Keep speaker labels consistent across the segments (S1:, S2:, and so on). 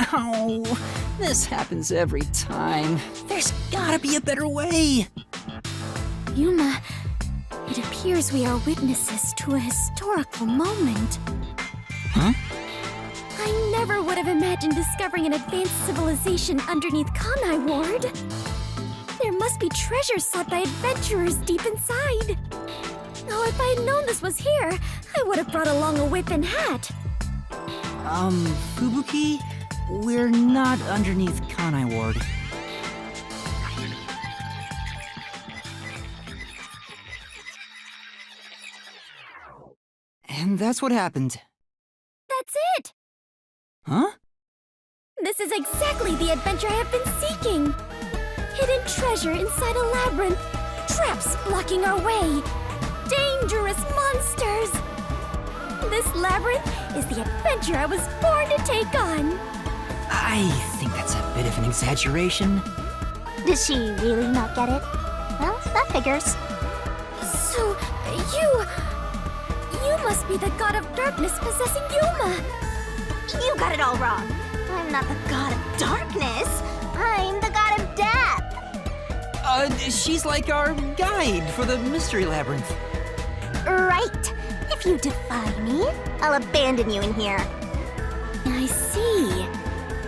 S1: Ow! This happens every time. There's gotta be a better way.
S2: Yuma, it appears we are witnesses to a historical moment.
S1: Huh?
S2: I never would have imagined discovering an advanced civilization underneath Kanai Ward. There must be treasures sought by adventurers deep inside. Oh, if I had known this was here, I would have brought along a whip and hat.
S1: Fubuki? We're not underneath Kanai Ward. And that's what happened.
S2: That's it!
S1: Huh?
S2: This is exactly the adventure I have been seeking. Hidden treasure inside a labyrinth. Traps blocking our way. Dangerous monsters. This labyrinth is the adventure I was born to take on.
S1: I think that's a bit of an exaggeration.
S3: Does she really not get it? Well, that figures.
S2: So, you must be the god of darkness possessing Yuma.
S3: You got it all wrong. I'm not the god of darkness. I'm the god of death.
S1: She's like our guide for the Mystery Labyrinth.
S3: Right. If you defy me, I'll abandon you in here.
S2: I see.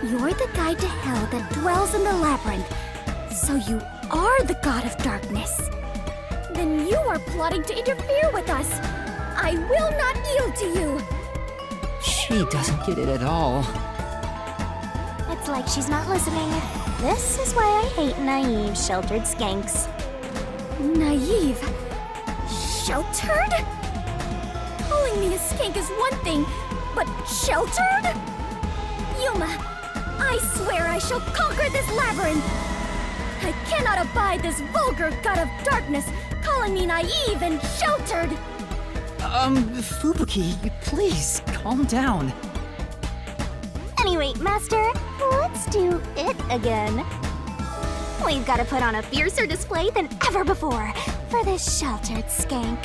S2: You're the guide to hell that dwells in the labyrinth. So you are the god of darkness. Then you are plotting to interfere with us. I will not yield to you.
S1: She doesn't get it at all.
S3: It's like she's not listening. This is why I hate naive, sheltered skanks.
S2: Naive? Sheltered? Calling me a skank is one thing, but sheltered? Yuma, I swear I shall conquer this labyrinth. I cannot abide this vulgar god of darkness calling me naive and sheltered.
S1: Fubuki, please, calm down.
S3: Anyway, Master, let's do it again. We've got to put on a fiercer display than ever before for this sheltered skank.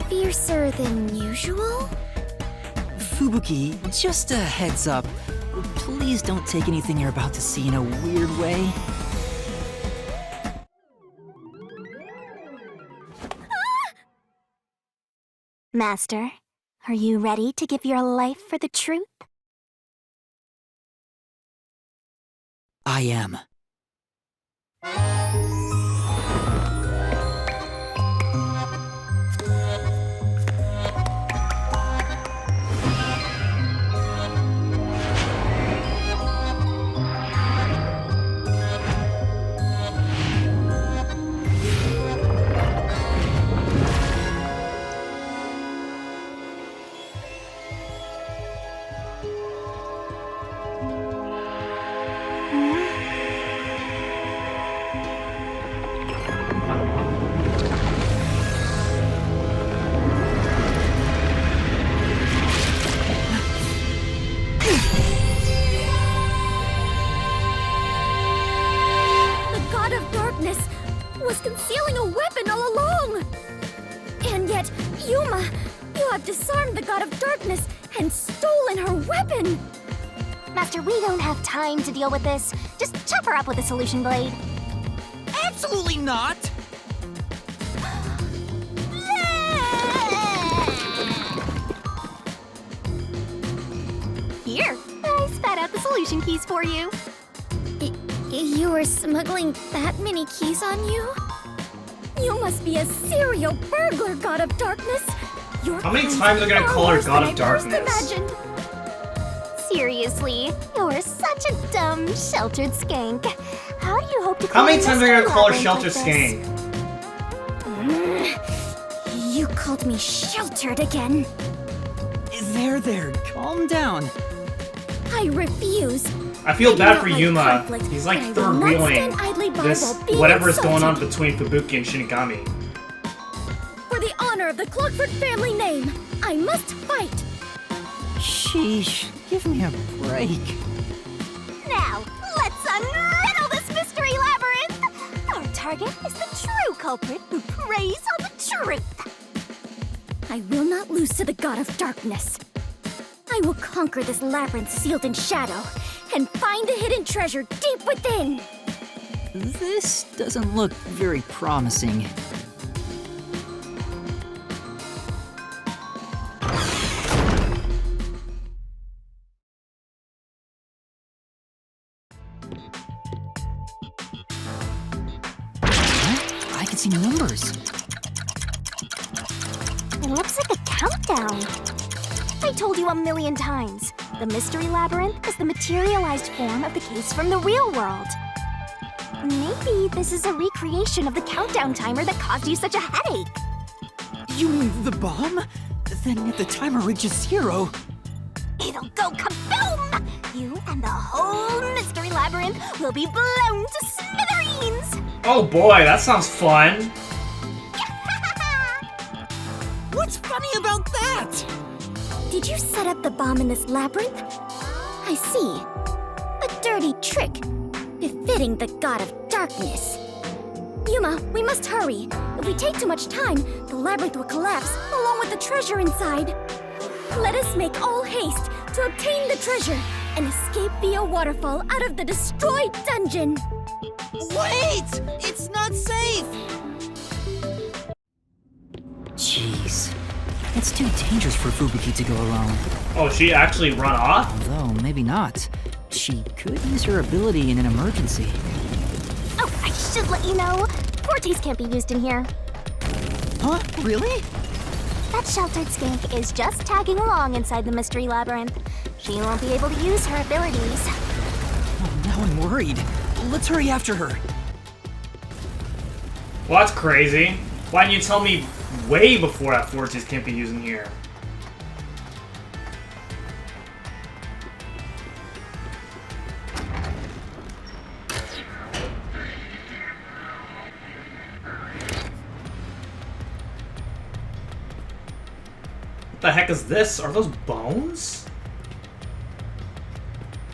S2: Fiercer than usual?
S1: Fubuki, just a heads up. Please don't take anything you're about to see in a weird way.
S3: Master, are you ready to give your life for the truth?
S1: I am.
S2: Was concealing a weapon all along! And yet, Yuma, you have disarmed the god of darkness and stolen her weapon!
S3: Master, we don't have time to deal with this. Just chop her up with a solution blade.
S1: Absolutely not!
S3: Here, I spat out the solution keys for you.
S2: You were smuggling that many keys on you? You must be a serial burglar, god of darkness.
S4: How many times are we gonna call her God of Darkness?
S3: Seriously, you're such a dumb, sheltered skank. How do you hope to
S4: How many times are we gonna call her Shelter Skank?
S2: You called me sheltered again.
S1: There, calm down.
S2: I refuse.
S4: I feel bad for Yuma. He's like third wheeling this whatever is going on between Fubuki and Shinigami.
S2: For the honor of the Clockford family name, I must fight.
S1: Sheesh, give me a break.
S3: Now, let's unriddle this mystery labyrinth. Our target is the true culprit who preys on the truth.
S2: I will not lose to the god of darkness. I will conquer this labyrinth sealed in shadow and find the hidden treasure deep within.
S1: This doesn't look very promising. I can see numbers.
S3: It looks like a countdown. I told you a million times. The Mystery Labyrinth is the materialized form of the case from the real world. Maybe this is a recreation of the countdown timer that caused you such a headache.
S1: You mean the bomb? Then if the timer reaches 0...
S3: It'll go kaboom! You and the whole Mystery Labyrinth will be blown to smithereens!
S4: Oh boy, that sounds fun.
S1: What's funny about that?
S2: Did you set up the bomb in this labyrinth? I see. A dirty trick, befitting the god of darkness. Yuma, we must hurry. If we take too much time, the labyrinth will collapse, along with the treasure inside. Let us make all haste to obtain the treasure and escape via waterfall out of the destroyed dungeon.
S1: Wait! It's not safe! Jeez. It's too dangerous for Fubuki to go alone.
S4: Oh, she actually run off?
S1: Although, maybe not. She could use her ability in an emergency.
S3: Oh, I should let you know. Fortes can't be used in here.
S1: Huh? Really?
S3: That sheltered skink is just tagging along inside the Mystery Labyrinth. She won't be able to use her abilities.
S1: Oh, now I'm worried. Let's hurry after her.
S4: Well, that's crazy. Why didn't you tell me way before that Fortes can't be used in here? What the heck is this? Are those bones?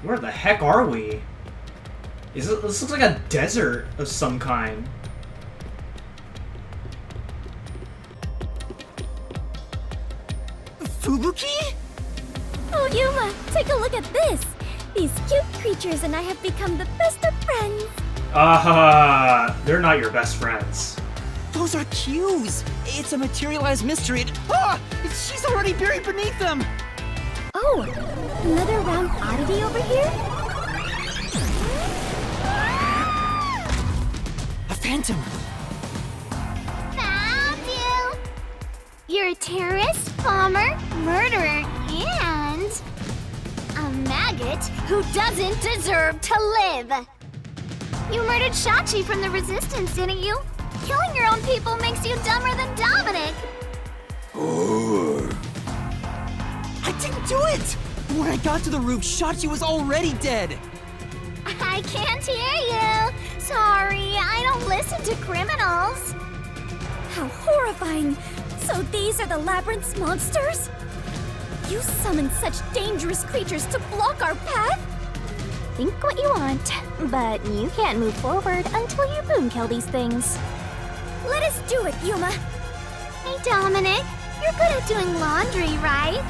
S4: Where the heck are we? This looks like a desert of some kind.
S1: Fubuki?
S2: Oh, Yuma, take a look at this. These cute creatures and I have become the best of friends.
S4: They're not your best friends.
S1: Those are cues. It's a materialized mystery. She's already buried beneath them.
S2: Oh, another round oddity over here?
S1: A phantom.
S3: Found you! You're a terrorist, bomber, murderer, and a maggot who doesn't deserve to live. You murdered Sachi from the Resistance, didn't you? Killing your own people makes you dumber than Dominic.
S1: I didn't do it! When I got to the roof, Sachi was already dead.
S3: I can't hear you. Sorry, I don't listen to criminals.
S2: How horrifying! So these are the labyrinth's monsters? You summoned such dangerous creatures to block our path?
S3: Think what you want, but you can't move forward until you boom kill these things.
S2: Let us do it, Yuma!
S3: Hey, Dominic, you're good at doing laundry, right?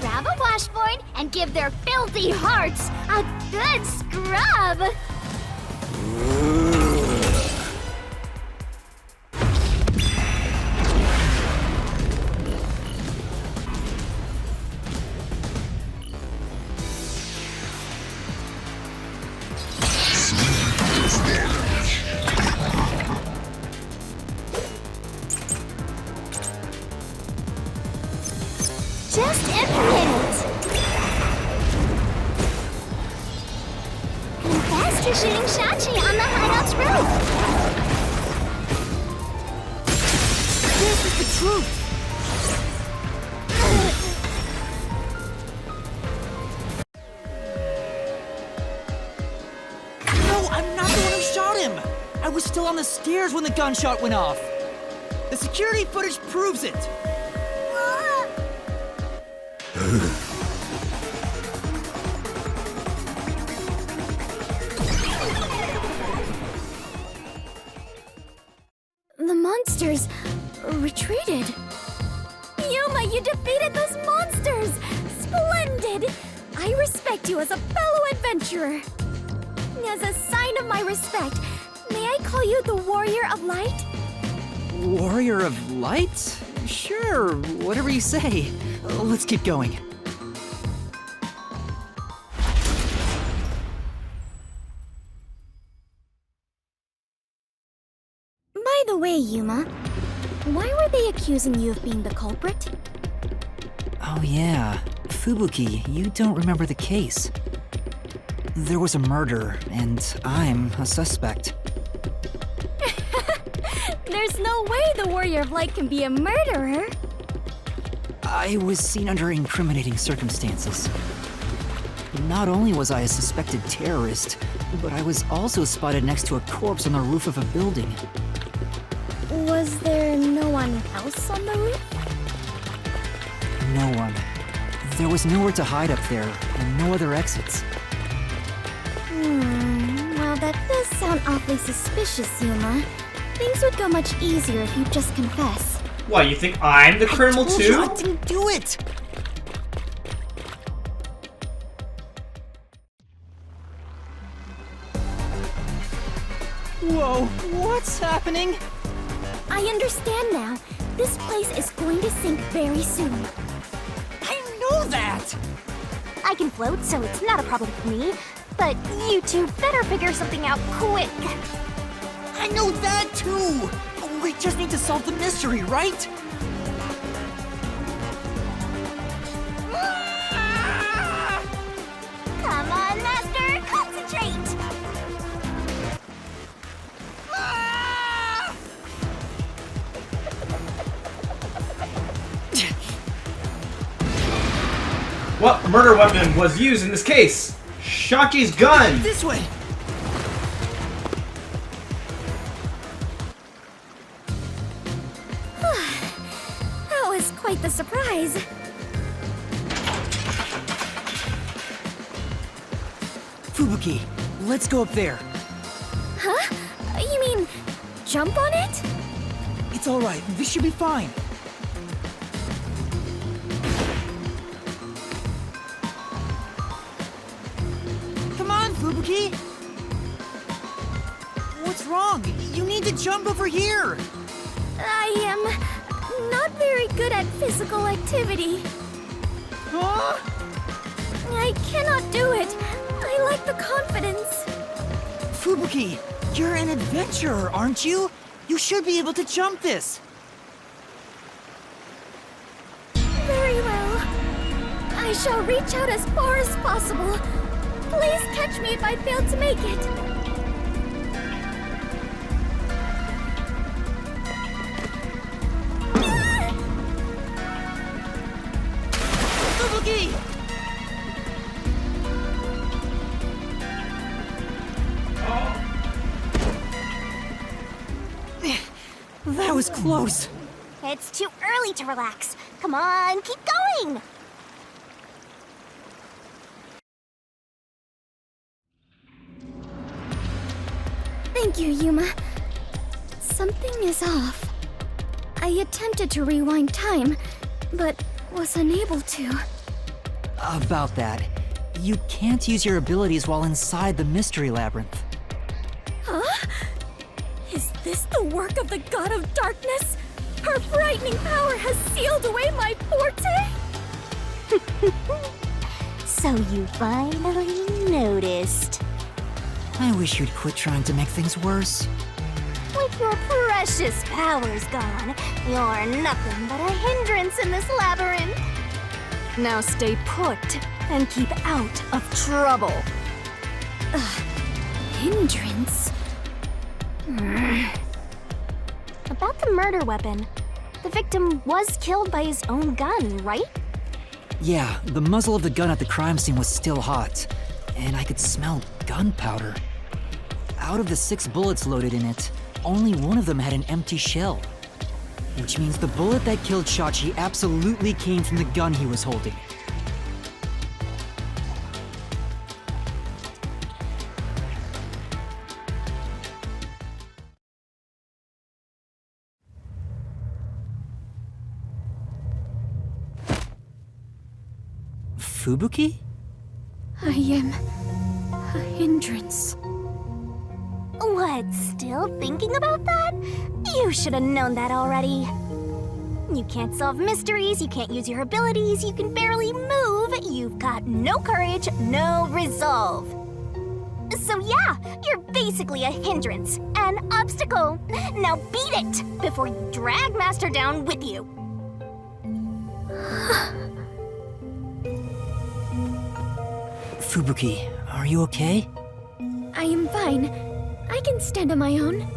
S3: Grab a washboard and give their filthy hearts a good scrub! Just implement it! Confess to shooting Sachi on the hideout's roof!
S1: This is the truth. No, I'm not the one who shot him. I was still on the stairs when the gunshot went off. The security footage proves it.
S2: The monsters retreated. Yuma, you defeated those monsters! Splendid! I respect you as a fellow adventurer. As a sign of my respect, may I call you the Warrior of Light?
S1: Warrior of Light? Sure, whatever you say. Let's keep going.
S2: By the way, Yuma, why were they accusing you of being the culprit?
S1: Oh yeah, Fubuki, you don't remember the case. There was a murder, and I'm a suspect.
S2: There's no way the Warrior of Light can be a murderer.
S1: I was seen under incriminating circumstances. Not only was I a suspected terrorist, but I was also spotted next to a corpse on the roof of a building.
S2: Was there no one else on the roof?
S1: No one. There was nowhere to hide up there, and no other exits.
S2: Well, that does sound awfully suspicious, Yuma. Things would go much easier if you'd just confess.
S4: What, you think I'm the criminal
S1: I told
S4: too?
S1: you I didn't do it! Whoa, what's happening?
S2: I understand now. This place is going to sink very soon.
S1: I know that!
S3: I can float, so it's not a problem for me. But you two better figure something out quick.
S1: I know that too! We just need to solve the mystery, right?
S3: Come on, Master, concentrate!
S4: What murder weapon was used in this case? Sachi's gun!
S1: This way!
S2: That was quite the surprise.
S1: Fubuki, let's go up there.
S2: Huh? You mean jump on it?
S1: It's alright, this should be fine. Come on, Fubuki! What's wrong? You need to jump over here!
S2: I am not very good at physical activity.
S1: Huh?
S2: I cannot do it. I lack the confidence.
S1: Fubuki, you're an adventurer, aren't you? You should be able to jump this.
S2: Very well. I shall reach out as far as possible. Please catch me if I fail to make it.
S1: Fubuki! That was close.
S3: It's too early to relax. Come on, keep going!
S2: Thank you, Yuma. Something is off. I attempted to rewind time, but was unable to.
S1: About that, you can't use your abilities while inside the Mystery Labyrinth.
S2: Huh? Is this the work of the God of Darkness? Her frightening power has sealed away my forte?
S3: So you finally noticed.
S1: I wish you'd quit trying to make things worse.
S3: With your precious powers gone, you're nothing but a hindrance in this labyrinth. Now stay put and keep out of trouble.
S2: Hindrance?
S3: About the murder weapon. The victim was killed by his own gun, right?
S1: Yeah, the muzzle of the gun at the crime scene was still hot, and I could smell gunpowder. Out of the 6 bullets loaded in it, only one of them had an empty shell. Which means the bullet that killed Sachi absolutely came from the gun he was holding. Fubuki?
S2: I am a hindrance.
S3: What, still thinking about that? You should have known that already. You can't solve mysteries, you can't use your abilities, you can barely move, you've got no courage, no resolve. So yeah, you're basically a hindrance, an obstacle. Now beat it before you drag Master down with you.
S1: Fubuki, are you okay?
S2: I am fine. I can stand on my own.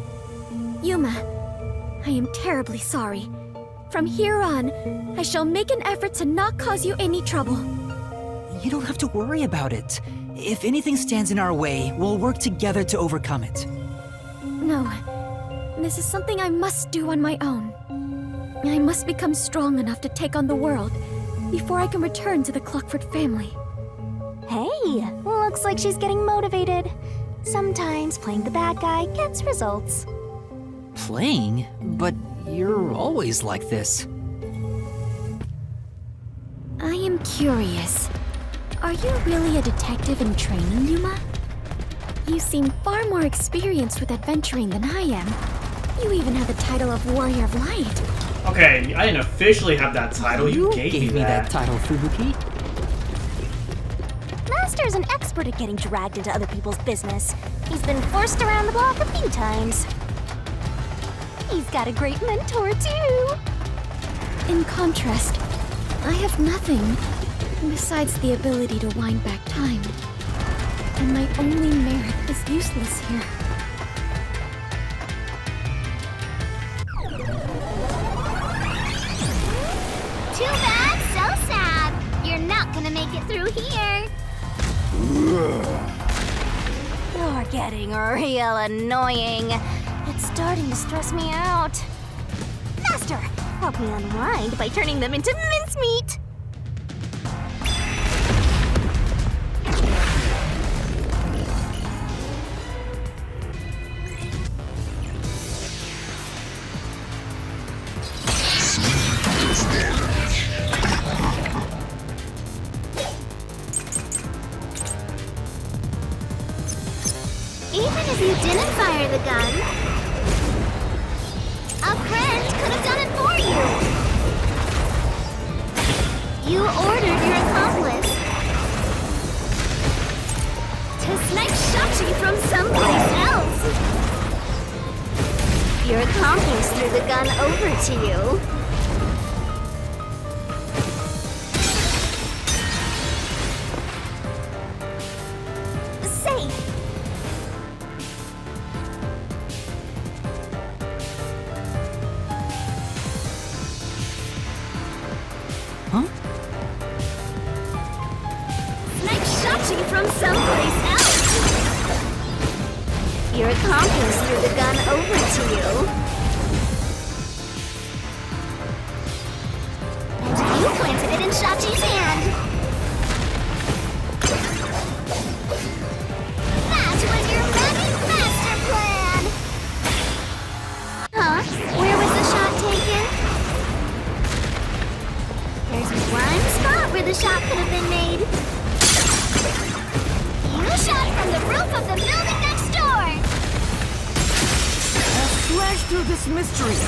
S2: Yuma, I am terribly sorry. From here on, I shall make an effort to not cause you any trouble.
S1: You don't have to worry about it. If anything stands in our way, we'll work together to overcome it.
S2: No, this is something I must do on my own. I must become strong enough to take on the world before I can return to the Clockford family.
S3: Hey, looks like she's getting motivated. Sometimes playing the bad guy gets results.
S1: Playing? But you're always like this.
S2: I am curious. Are you really a detective in training, Yuma? You seem far more experienced with adventuring than I am. You even have the title of Warrior of Light.
S4: Okay, I didn't officially have that title. You gave me
S1: that title, Fubuki.
S3: Master's an expert at getting dragged into other people's business. He's been forced around the block a few times. He's got a great mentor, too.
S2: In contrast, I have nothing besides the ability to wind back time. And my only merit is useless here.
S3: Too bad, so sad. You're not gonna make it through here. You're getting real annoying. It's starting to stress me out. Master, help me unwind by turning them into mincemeat. Even if you didn't fire the gun, a friend could have done it for you. You ordered your accomplice to snipe Sachi from someplace else. Your accomplice threw the gun over to you. Safe.
S1: Huh?
S3: Snipe Sachi from someplace else. Your accomplice threw the gun over to you. And you planted it in Sachi's hand. That was your magic master plan! Huh? Where was the shot taken? There's one spot where the shot could have been made. You shot from the roof of the building next door!
S1: I'll slash through this mystery!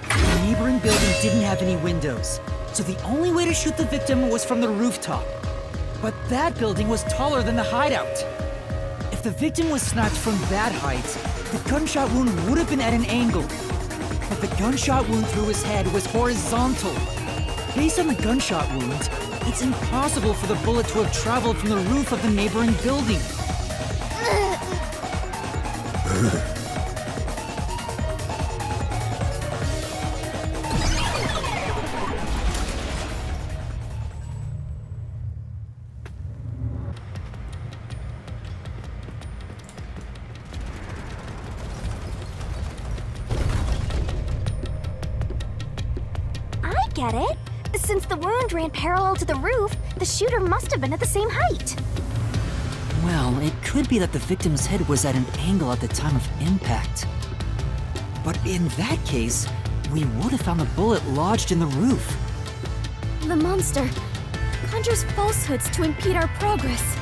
S1: The neighboring building didn't have any windows, so the only way to shoot the victim was from the rooftop. But that building was taller than the hideout. If the victim was sniped from that height, the gunshot wound would have been at an angle. But the gunshot wound through his head was horizontal. Based on the gunshot wound, it's impossible for the bullet to have traveled from the roof of the neighboring building.
S3: Get it? Since the wound ran parallel to the roof, the shooter must have been at the same height.
S1: Well, it could be that the victim's head was at an angle at the time of impact. But in that case, we would have found the bullet lodged in the roof.
S2: The monster conjures falsehoods to impede our progress.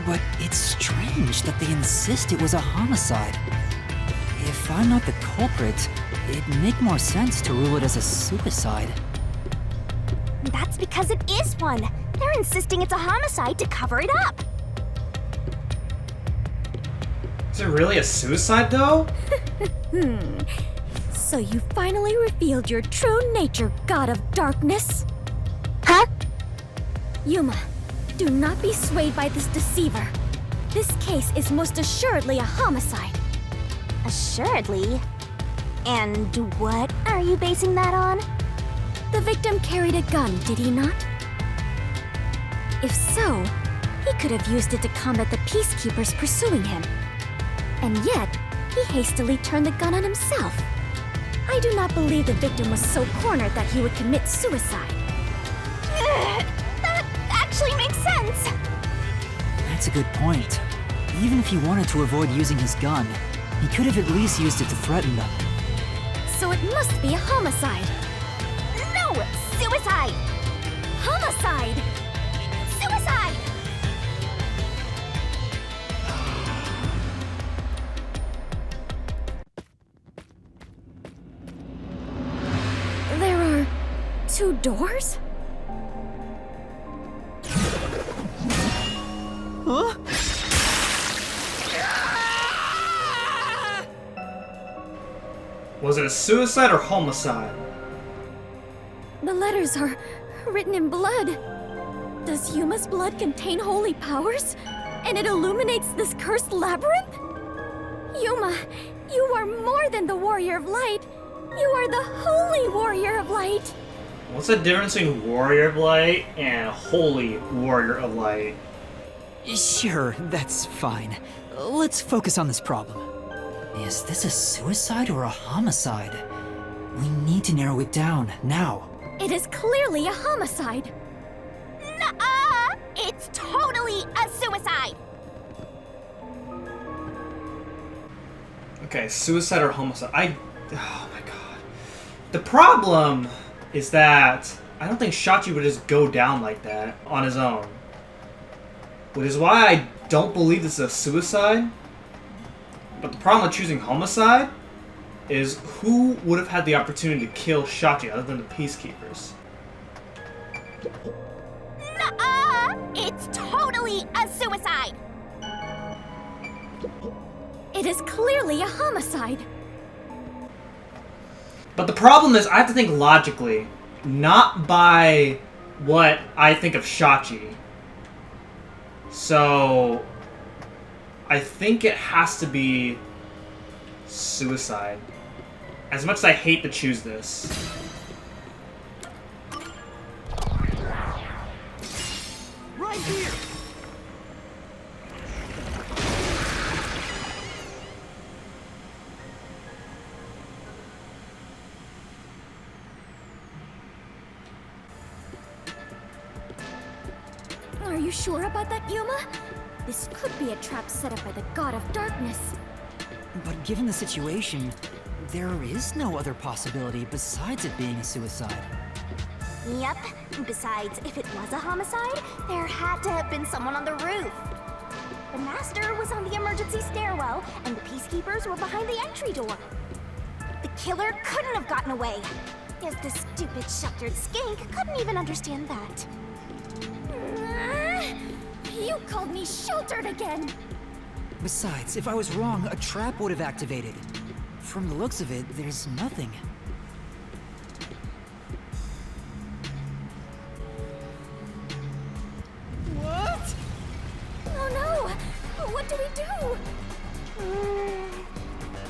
S1: But it's strange that they insist it was a homicide. If I'm not the culprit, it'd make more sense to rule it as a suicide.
S3: That's because it is one. They're insisting it's a homicide to cover it up.
S4: Is it really a suicide, though?
S2: So you finally revealed your true nature, God of Darkness?
S3: Huh?
S2: Yuma, do not be swayed by this deceiver. This case is most assuredly a homicide.
S3: Assuredly. And what are you basing that on?
S2: The victim carried a gun, did he not? If so, he could have used it to combat the peacekeepers pursuing him. And yet, he hastily turned the gun on himself. I do not believe the victim was so cornered that he would commit suicide.
S3: That actually makes sense.
S1: That's a good point. Even if he wanted to avoid using his gun, he could have at least used it to threaten them.
S2: So it must be a homicide.
S3: No! Suicide!
S2: Homicide!
S3: Suicide!
S2: There are 2 doors?
S1: Huh?
S4: Was it a suicide or homicide?
S2: The letters are written in blood. Does Yuma's blood contain holy powers? And it illuminates this cursed labyrinth? Yuma, you are more than the warrior of light. You are the holy warrior of light.
S4: What's the difference between warrior of light and holy warrior of light?
S1: Sure, that's fine. Let's focus on this problem. Is this a suicide or a homicide? We need to narrow it down, now.
S2: It is clearly a homicide.
S3: Nuh-uh! It's totally a suicide!
S4: Okay, suicide or homicide? Oh my god. The problem is that I don't think Sachi would just go down like that on his own. Which is why I don't believe this is a suicide. But the problem with choosing homicide is who would have had the opportunity to kill Sachi other than the peacekeepers?
S3: Nuh-uh! It's totally a suicide!
S2: It is clearly a homicide.
S4: But the problem is I have to think logically, not by what I think of Sachi. So I think it has to be suicide. As much as I hate to choose this.
S5: Right here.
S2: Are you sure about that, Yuma? This could be a trap set up by the God of Darkness.
S1: But given the situation, there is no other possibility besides it being a suicide.
S3: Yep. Besides, if it was a homicide, there had to have been someone on the roof. The master was on the emergency stairwell, and the peacekeepers were behind the entry door. The killer couldn't have gotten away. Yes, the stupid sheltered skink couldn't even understand that.
S2: You called me sheltered again!
S1: Besides, if I was wrong, a trap would have activated. From the looks of it, there's nothing.
S2: What? Oh no! What do we do?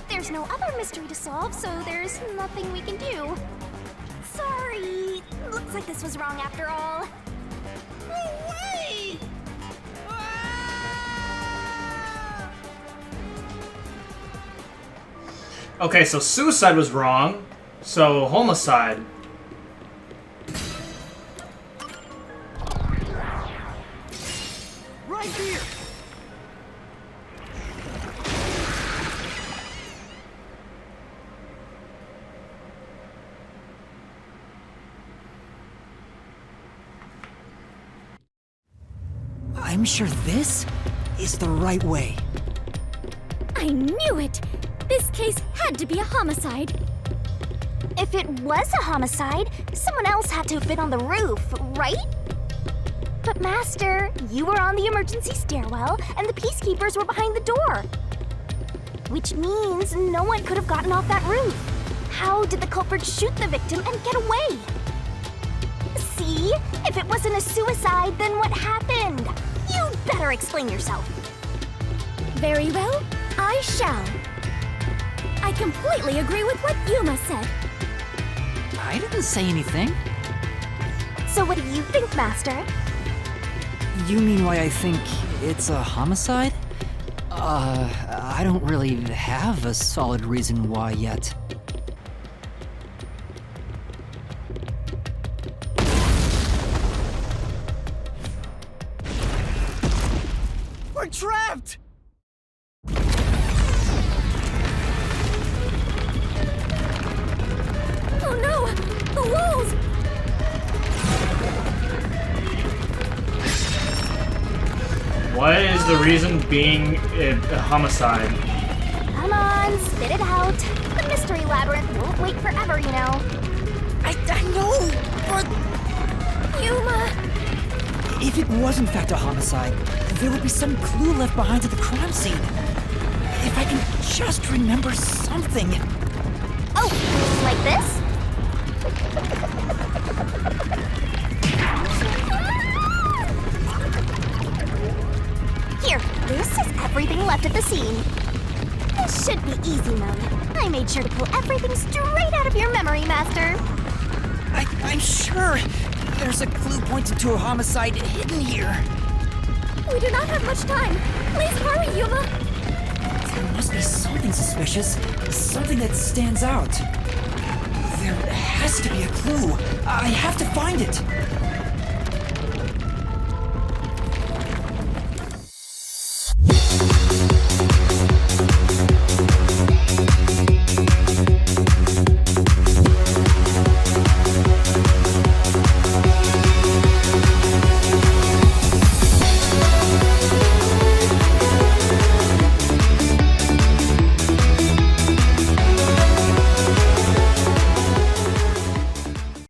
S3: There's no other mystery to solve, so there's nothing we can do. Sorry. Looks like this was wrong after all.
S5: No way!
S4: Okay, so suicide was wrong. So homicide.
S5: Right here.
S1: I'm sure this is the right way.
S2: I knew it! This case had to be a homicide.
S3: If it was a homicide, someone else had to have been on the roof, right? But Master, you were on the emergency stairwell, and the peacekeepers were behind the door. Which means no one could have gotten off that roof. How did the culprit shoot the victim and get away? See? If it wasn't a suicide, then what happened? You'd better explain yourself.
S2: Very well, I shall. I completely agree with what Yuma said.
S1: I didn't say anything.
S3: So what do you think, Master?
S1: You mean why I think it's a homicide? I don't really have a solid reason why yet.
S5: We're trapped!
S2: Oh no! The walls!
S4: What is the reason being a homicide?
S3: Come on, spit it out. The Mystery Labyrinth won't wait forever, you know.
S1: I know, but
S2: Yuma!
S1: if it was in fact a homicide, there would be some clue left behind at the crime scene. If I can just remember something.
S3: Oh, like this? Here, this is everything left at the scene. This should be easy mode. I made sure to pull everything straight out of your memory, Master.
S1: I'm sure there's a clue pointing to a homicide hidden here.
S2: We do not have much time. Please hurry, Yuma!
S1: There must be something suspicious, something that stands out. There has to be a clue. I have to find it.